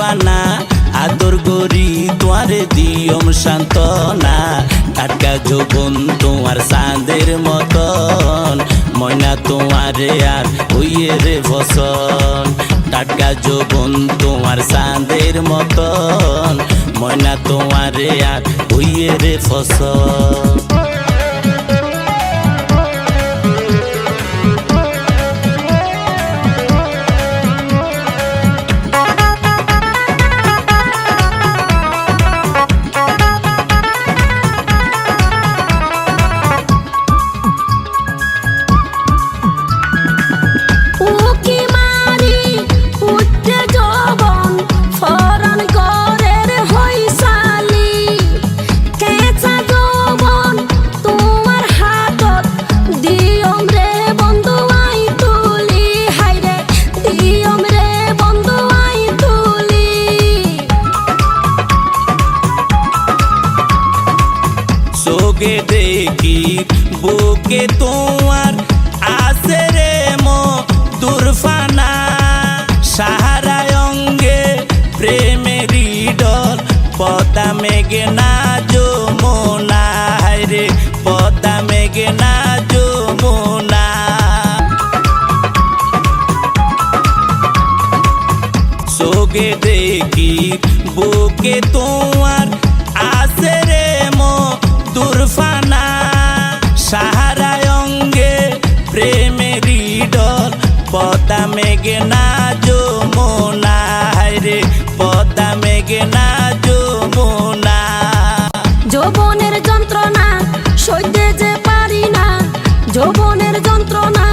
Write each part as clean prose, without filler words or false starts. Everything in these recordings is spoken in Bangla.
দিওয়ানা আদর করি তোমারে দিয়ম সান্ত্বনা টাটকা যৌবন তোমার চাঁদের মতন ময়না তোমারে আর হইয়ে রে ফসল টাটকা যৌবন তোমার চাঁদের মতন ময়না তোমারে আর হইয়ে রে ফসল চোখে দেখি বুকে তোমার আছে রে দুরফানা সাহারায় অঙ্গে প্রেমেরই ডল পদ্মা মেঘনা যমুনা রে পদ্মা মেঘনা যমুনা চোখে দেখি বুকে তোমার আছে রে দুরফানা সাহারায় অঙ্গে প্রেমেরই ডল পদ্মা মেঘনা যমুনা রে পদ্মা মেঘনা যমুনা যৌবনের যন্ত্রণা সইতে যে পারি না যৌবনের যন্ত্রণা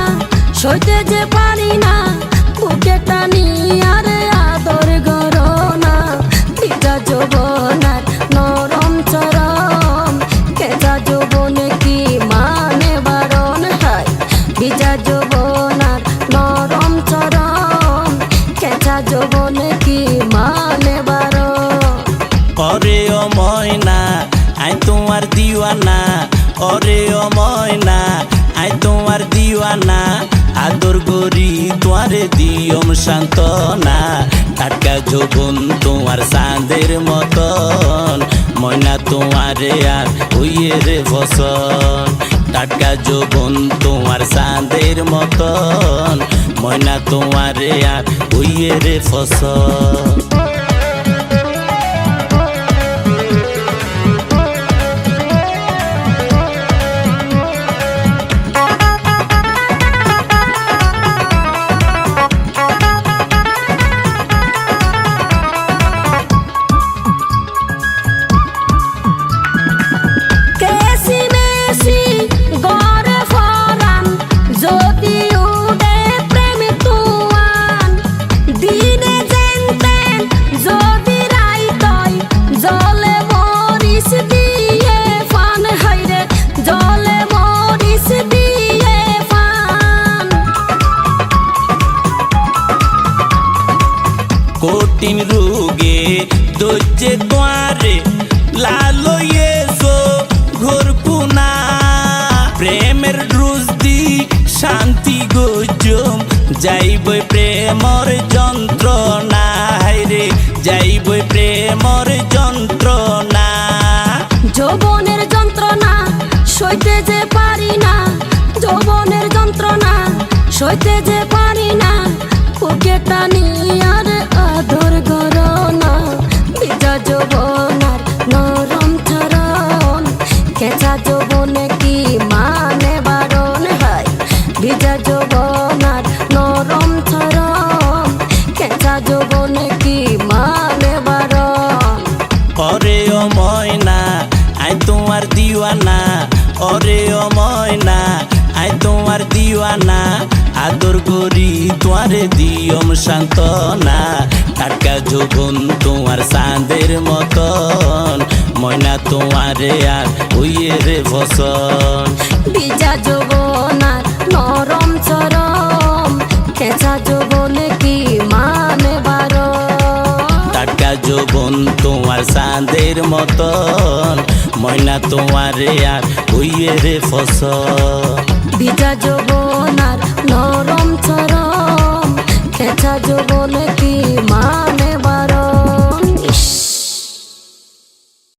সইতে যে পারি না বুকে টানি আর আদর গরনা ভিজা যৌবনার নরম চরম কেজা যৌবনে কি মানে বারণ হয় ভিজা যৌবনার নরম চরম কেজা যৌবনে কি মানে বারণ ওরে ও ময়না আই তোমার দিওয়ানা ওরে ও ময়না আই তোমার দিওয়ানা আদর করি তোমারে দিয়ম সান্ত্বনা টাটকা যৌবন তোমার চাঁদের মতন ময়না তোমারে আর হইয়ে রে ফসল টাটকা যৌবন তোমার চাঁদের মতন ময়না তোমারে আর হইয়ে রে ফসল কঠিন রোগে দোজে তোয়ারে লালয়েছো ঘরকুনা প্রেমের রুজদি শান্তি গজম যাইবই প্রেমর যন্ত্রণা রে যাইবই প্রেমর যন্ত্রণা যৌবনের যন্ত্রণা সইতে যে পারি না যৌবনের যন্ত্রণা সইতে যে পারি না বুকে টানি আর আদর গরনা ভিজা যৌবনার নরম চরণ কেঁচা যৌবনে কি মানে বারণ হয় ভিজা যৌবনার নরম চরণ কেঁচা যৌবনে কি মানে বারণ ওরে ও ময়না আই তোমার দিওয়ানা ওরে ও ময়না আই তোমার দিওয়ানা আদর করি তোমারে দিয়ম সান্ত্বনা টাটকা যৌবন তোমার চাঁদের মতন ময়না তোমারে আর হইয়ে রে ফসল ভিজা যৌবনার নরম চরম কেঁচা যৌবনে কি মানে বারণ টাটকা যৌবন তোমার চাঁদের মতন ময়না তোমারে আর হইয়ে রে ফসল ভিজা যৌবনার নরম চরম কেঁচা যৌবনে কি মানে